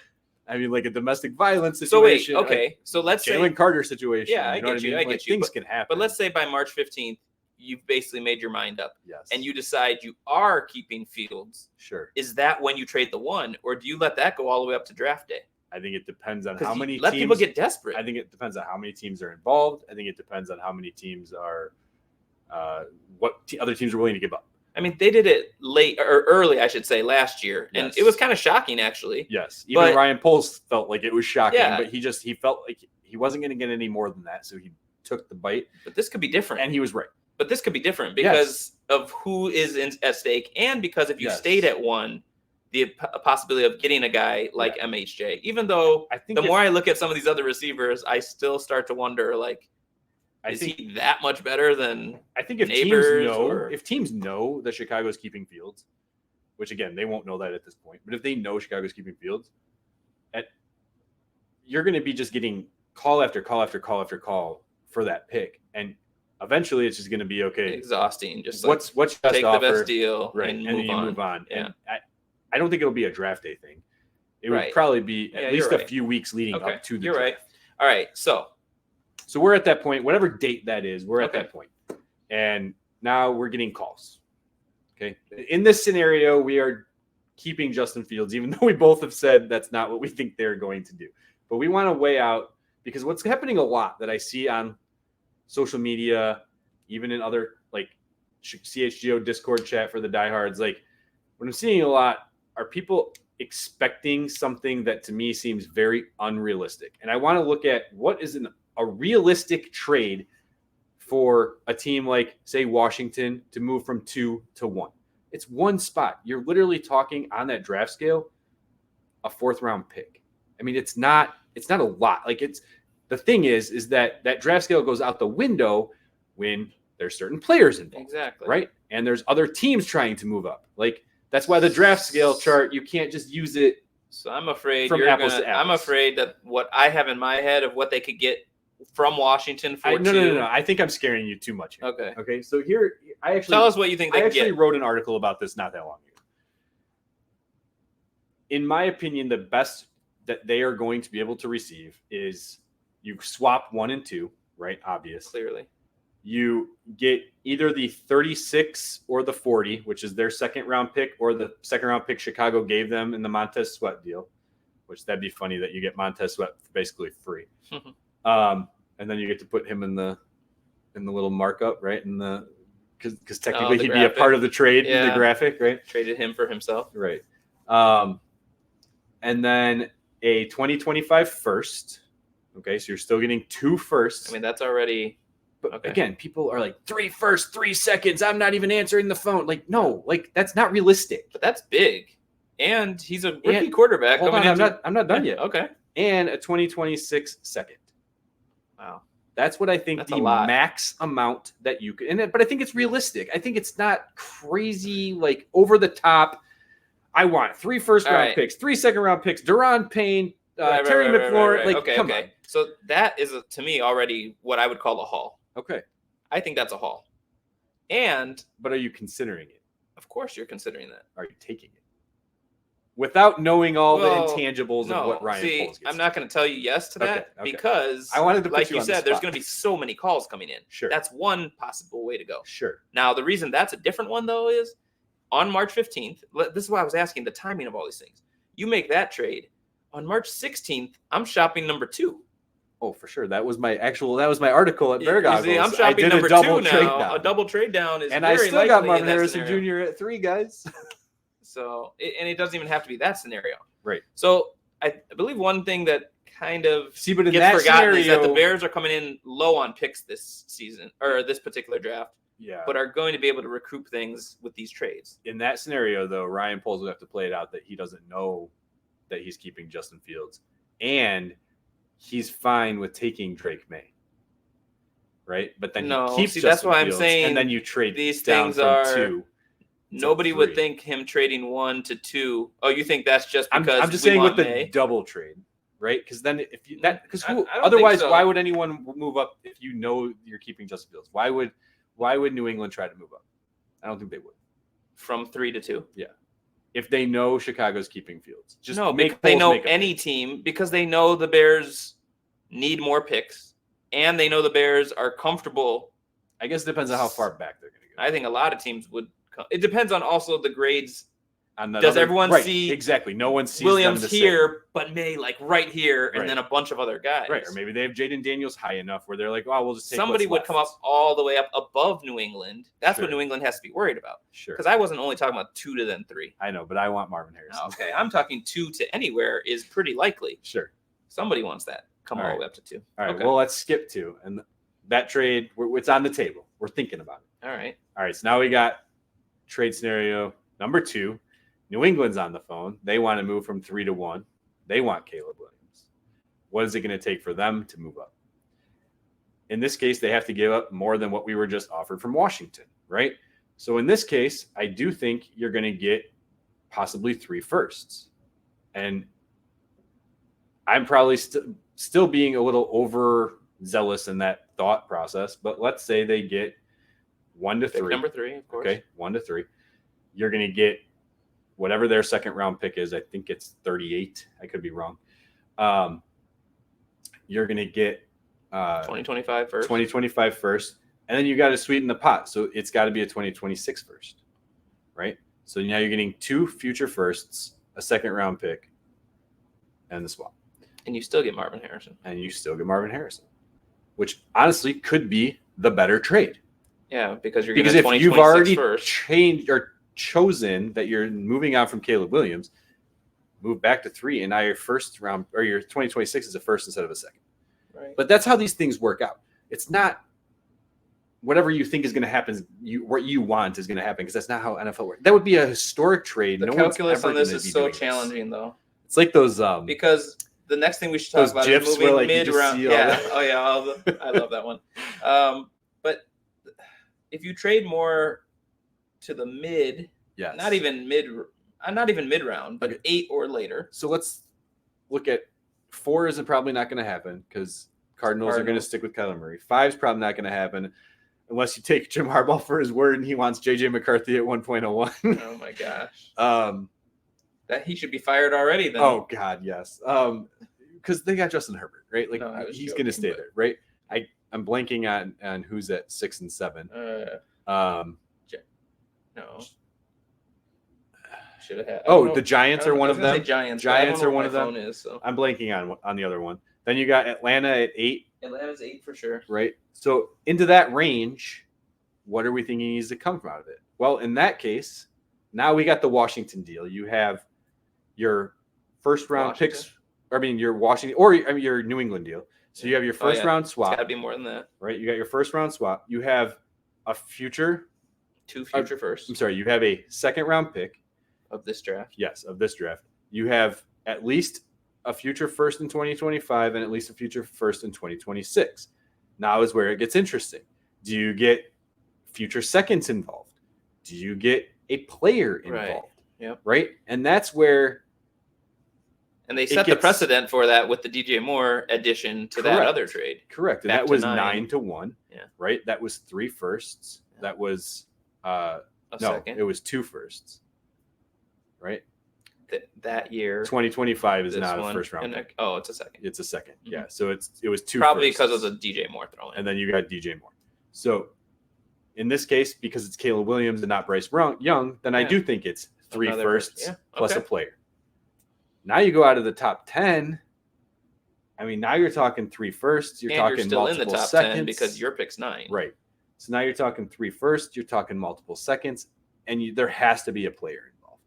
I mean, like a domestic violence situation. So wait, okay. Like so let's say Jalen Carter situation. Yeah, I get you. I get you. Things can happen. But let's say by March 15th, you've basically made your mind up. Yes. And you decide you are keeping Fields. Sure. Is that when you trade the 1, or do you let that go all the way up to draft day? I think it depends on how many let teams. people get desperate. I think it depends on how many teams are involved. I think it depends on how many teams are, other teams are willing to give up. I mean, they did it late or early, I should say, last year, and it was kind of shocking, actually. Yes, even Ryan Poles felt like it was shocking, but he felt like he wasn't going to get any more than that, so he took the bite. But this could be different, and he was right. But this could be different because of who is at stake, and because if you stayed at 1, the possibility of getting a guy like MHJ. Even though I think the more I look at some of these other receivers, I still start to wonder, like, is he that much better than I think if teams know that Chicago's keeping Fields, which again, they won't know that at this point, but if they know Chicago's keeping Fields, you're going to be just getting call after call after call after call for that pick. And eventually it's just going to be exhausting. Just what's best take offer, the best deal, right? And then you move on. Yeah. And I don't think it'll be a draft day thing. It would probably be at least a few weeks leading up to the draft. Right. All right. So we're at that point, whatever date that is, we're at that point. And now we're getting calls. Okay. In this scenario, we are keeping Justin Fields, even though we both have said that's not what we think they're going to do. But we want to weigh out, because what's happening a lot that I see on social media, even in other like CHGO Discord chat for the diehards, like what I'm seeing a lot are people expecting something that to me seems very unrealistic. And I want to look at what is a realistic trade for a team like, say, Washington to move from 2 to 1. It's one spot. You're literally talking on that draft scale, a 4th round pick. I mean, it's not a lot. Like the thing is that draft scale goes out the window when there's certain players involved. Exactly. Right. And there's other teams trying to move up. Like that's why the draft scale chart, you can't just use it. So I'm afraid from apples to apples. I'm afraid that what I have in my head of what they could get from Washington for No. I think I'm scaring you too much here. Okay. So here, tell us what you think. I wrote an article about this not that long ago. In my opinion, the best that they are going to be able to receive is you swap 1 and 2, right? Obvious. Clearly. You get either the 36 or the 40, which is their 2nd round pick, or the 2nd round pick Chicago gave them in the Montez Sweat deal, which that'd be funny that you get Montez Sweat for basically free. And then you get to put him in the little markup, right? Because technically he'd be a part of the trade in the graphic, right? Traded him for himself. Right. And then a 2025 first. Okay. So you're still getting 2 firsts. I mean, that's already, but again, people are like 3 firsts, 3 seconds. I'm not even answering the phone. Like, no, like that's not realistic. But that's big. And he's a rookie quarterback. Hold on, I'm not done yet. Okay. And a 2026 second. Wow. That's what I think the max amount that you could, but I think it's realistic. I think it's not crazy, like over the top. I want 3 first-round picks, 3 second-round picks, Daron Payne, Terry McLaurin. Like, come on. So that is, to me, already what I would call a haul. Okay. I think that's a haul. But are you considering it? Of course you're considering that. Are you taking it? Without knowing all the intangibles of what Ryan Poles gets. I'm not going to tell you yes to that because, I wanted to put like you said, there's going to be so many calls coming in. Sure. That's one possible way to go. Sure. Now, the reason that's a different one, though, is on March 15th, this is why I was asking the timing of all these things. You make that trade. On March 16th, I'm shopping number 2. Oh, for sure. That was my article at Bear Goggles. I'm shopping number 2 now. A double trade down is and very I still got Marvin Harrison Jr. at 3, guys. So, and it doesn't even have to be that scenario. Right. So I believe one thing that kind of but in gets that forgotten is that the scenario- Bears are coming in low on picks this season or this particular draft, Yeah. but are going to be able to recoup things with these trades. In that scenario, though, Ryan Poles would have to play it out that he doesn't know that he's keeping Justin Fields, and he's fine with taking Drake May. Right, but then No, he keeps see, Justin that's why I'm Fields, saying and then you trade these down things from are 2. Nobody would 3. think him trading 1 to 2. Oh, you think that's just I'm because just we saying with want the May? double trade, right? Because then if you that because I don't think otherwise, so. why would anyone move up if you know you're keeping Justin Fields? Why would New England try to move up? I don't think they would. From 3 to 2. If they know Chicago's keeping Fields, just No, make because they Foles know make a any pick. team because they know the Bears need more picks, and they know the Bears are comfortable. I guess it depends on how far back they're going to go. I think a lot of teams would. It depends on also the grades. On that Does everyone right, see exactly? No one sees Williams them the here, but May like right here, and Right. then a bunch of other guys. same. Right? Or maybe they have Jaden Daniels high enough where they're like, "Oh, we'll just take Somebody what's would come up left." all the way up above New England. That's what Sure. New England has to be worried about. Sure, Because I wasn't only talking about 2 to then 3. I know, but I want Marvin Harrison. Okay, I'm talking 2 to anywhere is pretty likely. Sure. Somebody wants that. Come All all right. the way up to 2. All right. Okay. Well, let's skip 2, and that trade, it's on the table. We're thinking about it. All right. All right. So now we got trade scenario number 2. New England's on the phone. They want to move from 3 to 1. They want Caleb Williams. What is it going to take for them to move up? In this case, they have to give up more than what we were just offered from Washington, right? So in this case, I do think you're going to get possibly 3 firsts. And I'm probably still being a little overzealous in that thought process, but let's say they get 1 to 3. Pick number 3, of course. Okay, 1 to 3. You're going to get whatever their second round pick is. I think it's 38. I could be wrong. You're going to get 2025 first. 2025 first, and then you got to sweeten the pot. So it's got to be a 2026 first, right? So now you're getting 2 future firsts, a second round pick, and the swap. And you still get Marvin Harrison. And you still get Marvin Harrison, which honestly could be the better trade. Yeah, because you're Because getting if you've already first. changed or chosen that you're moving on from Caleb Williams, move back to 3, and now your first round or your 2026 is a first instead of a second. Right. But that's how these things work out. It's not whatever you think is going to happen. What you want is going to happen because that's not how NFL works. That would be a historic trade. The No one's calculus ever on this gonna is be so doing this. challenging, though, It's like those because the next thing we should talk Those about GIFs is where, moving like, you just mid-round. see all Yeah. that. Oh, yeah. I love that one. But if you trade more to the mid, yes. not even mid-round, but Okay. 8 or later. So let's look at 4 isn't probably not going to happen because Cardinals are going to stick with Kyler Murray. 5 is probably not going to happen unless you take Jim Harbaugh for his word and he wants JJ McCarthy at 1.01. Oh my gosh. That He should be fired already then. Oh God, yes. Because they got Justin Herbert, right? Like No, I was he's joking, going to stay but- there, right? I'm blanking on who's at 6 and 7. No. Should have had. The Giants are one of them. Giants. but I Giants don't are know one what of my them. phone is, so. I'm blanking on the other one. Then you got Atlanta at 8, Atlanta's 8 for sure. right? So into that range, what are we thinking needs to come out of it? Well, in that case, now we got the Washington deal. You have your first round picks. Your Washington your New England deal. So you have your first round It's swap, got to be more than that. right? You got your first round swap. You have a future. 2 future firsts I'm sorry. You have a second round pick. of this draft. Yes, of this draft. You have at least a future first in 2025 and at least a future first in 2026. Now is where it gets interesting. Do you get future seconds involved? Do you get a player involved? Right. Yep. Right? And that's where And they set the precedent for that with the DJ Moore addition to that Correct. other trade. correct. And Back that to was 9. 9 to 1. Yeah. Right? That was 3 firsts. Yeah. That was A no, second. it was 2 firsts. Right? That year. 2025 is this not one, a first round and pick. it's a second. It's a second. Mhm. Yeah. So it was 2 Probably firsts. because of the DJ Moore throw in. And then you got DJ Moore. So in this case, because it's Caleb Williams and not Bryce Young, then I Yeah. do think it's 3 Another firsts first. Yeah. plus Okay. a player. Now you go out of the top 10. I mean, now you're talking 3 firsts. You're And talking you're still in the multiple top seconds 10 because your pick's 9. right. So now you're talking 3 firsts. You're talking multiple seconds, and there has to be a player involved.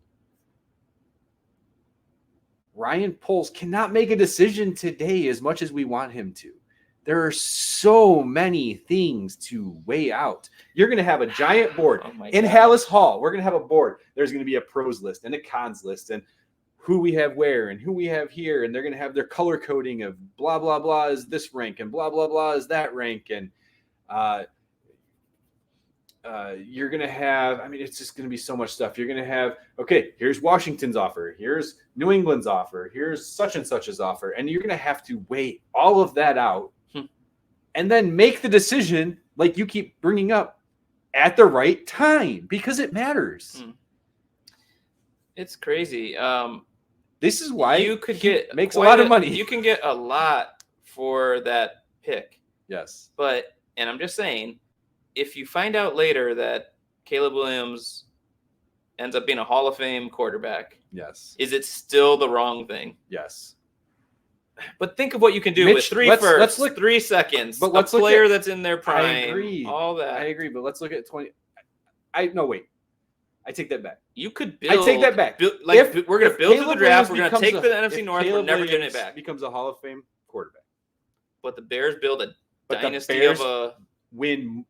Ryan Poles cannot make a decision today as much as we want him to. There are so many things to weigh out. You're going to have a giant board in Hallis Hall. We're going to have a board. There's going to be a pros list and a cons list and who we have where and who we have here. And they're going to have their color coding of blah, blah, blah is this rank and blah, blah, blah is that rank. And you're going to have, I mean, it's just going to be so much stuff. You're going to have, okay, here's Washington's offer. Here's New England's offer. Here's such and such's offer. And you're going to have to weigh all of that out and then make the decision, like you keep bringing up, at the right time because it matters. It's crazy. This is why you could get makes a lot of money. You can get a lot for that pick. Yes. But, and I'm just saying, if you find out later that Caleb Williams ends up being a Hall of Fame quarterback, yes, is it still the wrong thing? Yes. But think of what you can do with 3 firsts, 3 seconds, but a player that's in their prime. I agree. All that. I agree, but let's look at 20. No, wait. I take that back. You could build. I take that back. We're going to build to the draft. We're going to take the NFC North. We're never getting it back. Becomes a Hall of Fame quarterback. But the Bears build a dynasty of a win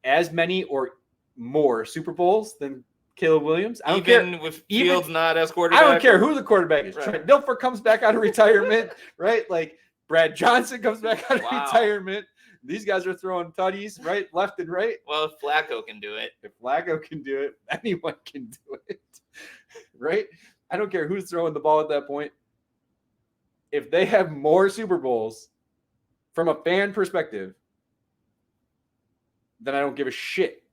as many or more Super Bowls than Caleb Williams. I don't even care. With Fields not as quarterback. I don't care who the quarterback is. Right. Trent Dilfer comes back out of retirement, right? Like Brad Johnson comes back out of retirement. These guys are throwing tutties right, left, and right. Well, if Flacco can do it. If Flacco can do it, anyone can do it, right? I don't care who's throwing the ball at that point. If they have more Super Bowls from a fan perspective, then I don't give a shit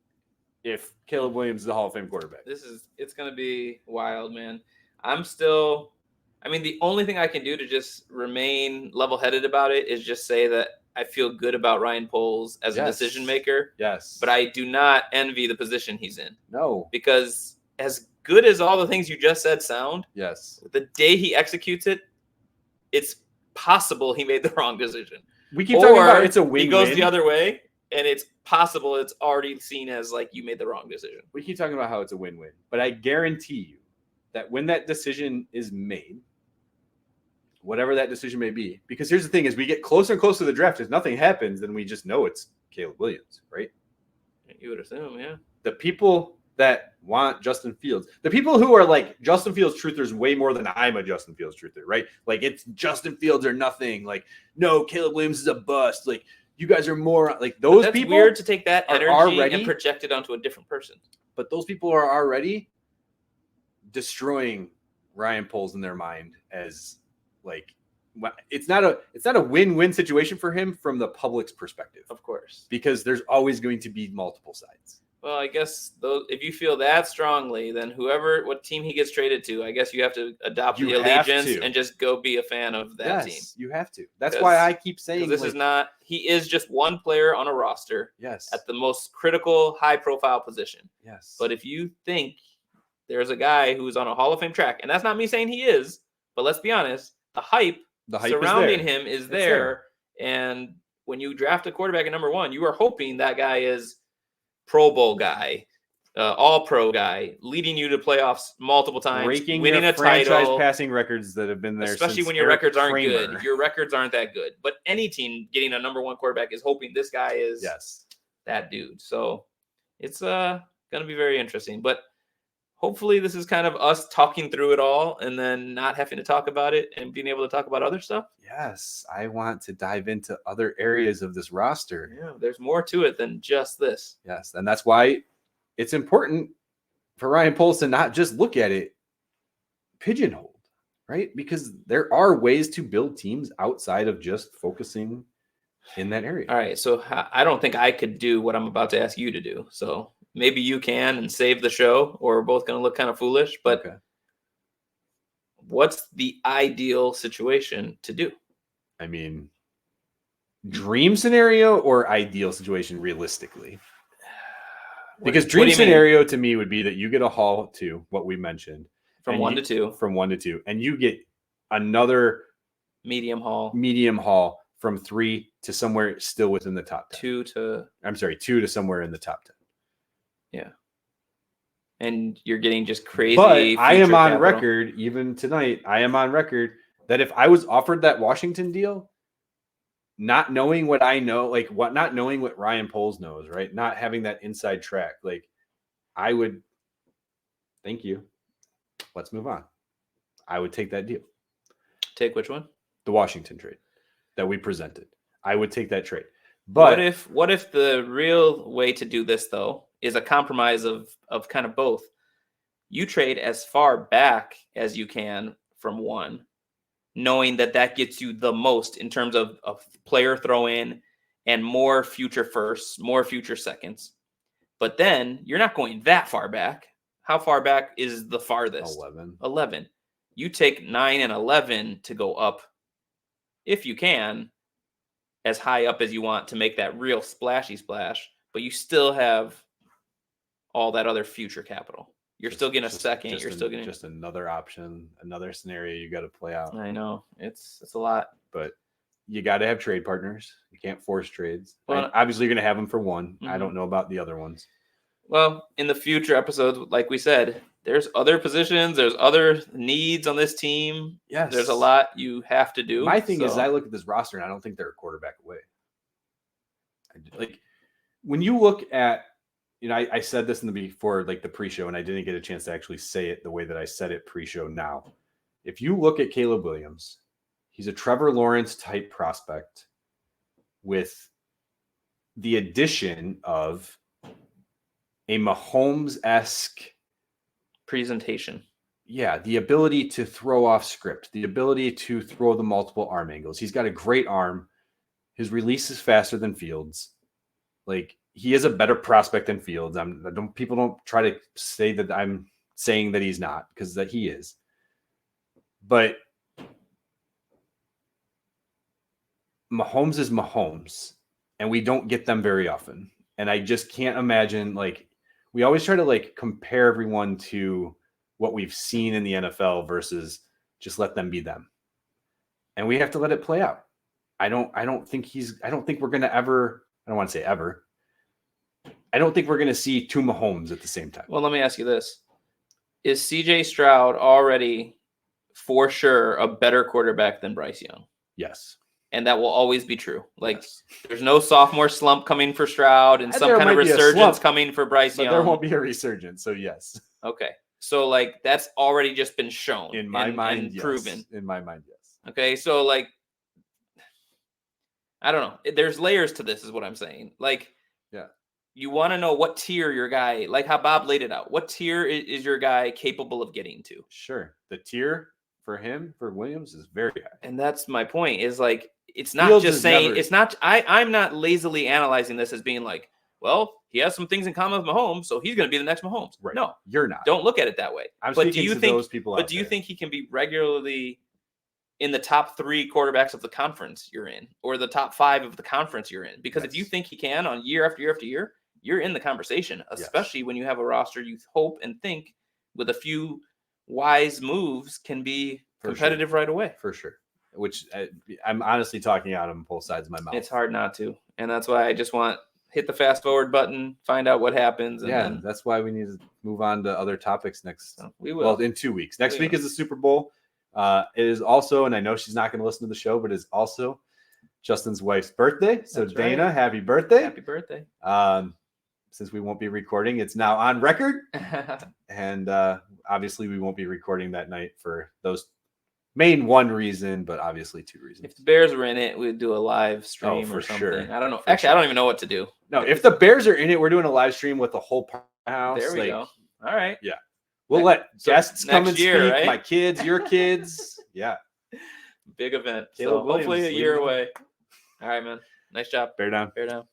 if Caleb Williams is the Hall of Fame quarterback. It's going to be wild, man. The only thing I can do to just remain level-headed about it is just say that I feel good about Ryan Poles as a decision maker. Yes. But I do not envy the position he's in. No. Because as good as all the things you just said sound, yes, the day he executes it, it's possible he made the wrong decision. We keep talking about it's a win-win. He goes the other way, and it's possible it's already seen as like you made the wrong decision. We keep talking about how it's a win-win. But I guarantee you that when that decision is made, whatever that decision may be, because here's the thing, as we get closer and closer to the draft, if nothing happens, then we just know it's Caleb Williams, right? You would assume, yeah. The people that want Justin Fields, the people who are like Justin Fields truthers way more than I'm a Justin Fields truther, right? Like it's Justin Fields or nothing. Like, no, Caleb Williams is a bust. Like, you guys are more like those that's people. Weird to take that energy already, and project it onto a different person. But those people are already destroying Ryan Poles in their mind as like it's not a win-win situation for him from the public's perspective, of course, because there's always going to be multiple sides. Well, I guess if you feel that strongly, then what team he gets traded to, I guess you have to adopt the allegiance and just go be a fan of that team. You have to. That's why I keep saying this is not. He is just one player on a roster. Yes. At the most critical, high-profile position. Yes. But if you think there's a guy who's on a Hall of Fame track, and that's not me saying he is, but let's be honest, the hype surrounding him is there. And when you draft a quarterback at number 1, you are hoping that guy is Pro Bowl guy, all-pro guy, leading you to playoffs multiple times, winning a title, passing records that have been there, especially when your records aren't good. Your records aren't that good. But any team getting a number 1 quarterback is hoping this guy is that dude. So it's going to be very interesting. But hopefully this is kind of us talking through it all and then not having to talk about it and being able to talk about other stuff. Yes, I want to dive into other areas of this roster. Yeah, there's more to it than just this. Yes, and that's why it's important for Ryan Poles to not just look at it pigeonholed, right? Because there are ways to build teams outside of just focusing in that area. All right, so I don't think I could do what I'm about to ask you to do. So maybe you can and save the show, or we're both going to look kind of foolish. But what's the ideal situation to do? I mean, dream scenario or ideal situation realistically? Because dream scenario to me would be that you get a Hall 2, what we mentioned. From 1 to 2. From 1 to 2. And you get another medium Hall from 3 to somewhere still within the top 10. 2 to somewhere in the top 10. Yeah. and you're getting just crazy. But I am future on capital. record, even tonight, I am on record that if I was offered that Washington deal, not knowing what I know, not knowing what Ryan Poles knows, right? Not having that inside track, I would, thank you. Let's move on. I would take that deal. Take which one? The Washington trade that we presented. I would take that trade. But what if the real way to do this though is a compromise of kind of both? You trade as far back as you can from one, knowing that gets you the most in terms of player throw in and more future firsts, more future seconds. But then you're not going that far back. How far back is the farthest? 11. You take 9 and 11 to go up, if you can, as high up as you want to make that real splashy splash, but you still have all that other future capital. You're still getting a second. You're still getting just another option, another scenario you got to play out. I know it's a lot, but you got to have trade partners. You can't force trades. Well, obviously, you're going to have them for one. Mm-hmm. I don't know about the other ones. Well, in the future episodes, like we said, there's other positions, there's other needs on this team. Yes, there's a lot you have to do. My thing is, I look at this roster and I don't think they're a quarterback away. When you look at, I said this before the pre-show, and I didn't get a chance to actually say it the way that I said it pre-show now. If you look at Caleb Williams, he's a Trevor Lawrence type prospect with the addition of a Mahomes-esque presentation. Yeah, the ability to throw off script, the ability to throw the multiple arm angles. He's got a great arm. His release is faster than Fields. He is a better prospect than Fields. People don't try to say that I'm saying that he's not, because that he is. But Mahomes is Mahomes, and we don't get them very often. And I just can't imagine, we always try to compare everyone to what we've seen in the NFL versus just let them be them. And we have to let it play out. I don't think we're going to ever, I don't want to say ever. I don't think we're going to see two Mahomes at the same time. Well, let me ask you this. Is CJ Stroud already for sure a better quarterback than Bryce Young? Yes. And that will always be true. Yes. There's no sophomore slump coming for Stroud and some kind of resurgence coming for Bryce Young. There won't be a resurgence, so yes. Okay. So, that's already just been shown. In my mind, and yes. Proven. In my mind, yes. Okay, so, I don't know. There's layers to this is what I'm saying. Yeah. You want to know what tier your guy, how Bob laid it out. What tier is your guy capable of getting to? Sure. The tier for Williams, is very high. And that's my point is it's not Fields just saying it's not. I'm not lazily analyzing this as being well, he has some things in common with Mahomes, so he's going to be the next Mahomes. Right. No, you're not. Don't look at it that way. But do you think those people? But do you think he can be regularly in the top 3 quarterbacks of the conference you're in, or the top 5 of the conference you're in? Because if you think he can on year after year after year, you're in the conversation. Especially when you have a roster you hope and think with a few wise moves can be competitive right away. For sure. Which I'm honestly talking out on both sides of my mouth. It's hard not to. And that's why I just want hit the fast forward button, find out what happens. And then, that's why we need to move on to other topics next. So we will. Well, in 2 weeks. Next week is the Super Bowl. It is also, and I know she's not going to listen to the show, but it's also Justin's wife's birthday. So That's Dana, right. happy birthday. Happy birthday. Since we won't be recording, it's now on record. And obviously we won't be recording that night for those main one reason, but obviously 2 reasons. If the Bears were in it, we'd do a live stream or something. Sure. I don't know. Actually, I don't even know what to do. No, if the Bears are in it, we're doing a live stream with the whole house. There we go. All right. Yeah. We'll let guests come and year, speak. right? My kids, your kids. Yeah. Big event. Caleb So hopefully Williams, a year away. All right, man. Nice job. Bear down. Bear down.